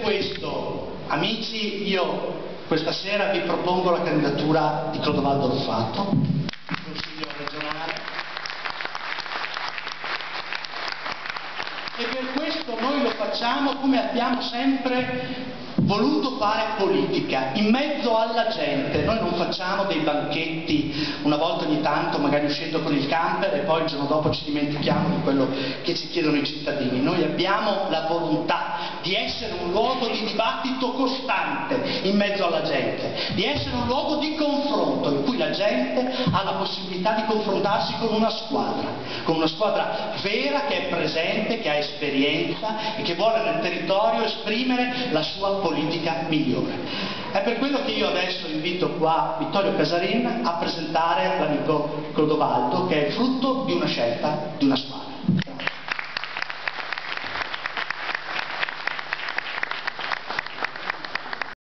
Questo, amici, io questa sera vi propongo la candidatura di Clodovaldo Ruffatto, consiglio regionale, e per questo noi lo facciamo come abbiamo sempre voluto fare politica, in mezzo alla gente. Noi non facciamo dei banchetti una volta ogni tanto, magari uscendo con il camper, e poi il giorno dopo ci dimentichiamo di quello che ci chiedono i cittadini. Noi abbiamo la volontà di essere un luogo di dibattito costante in mezzo alla gente, di essere un luogo di confronto in cui la gente ha la possibilità di confrontarsi con una squadra vera, che è presente, che ha esperienza e che vuole nel territorio esprimere la sua politica migliore. È per quello che io adesso invito qua Vittorio Casarin a presentare l'amico Clodovaldo, che è frutto di una scelta di una squadra.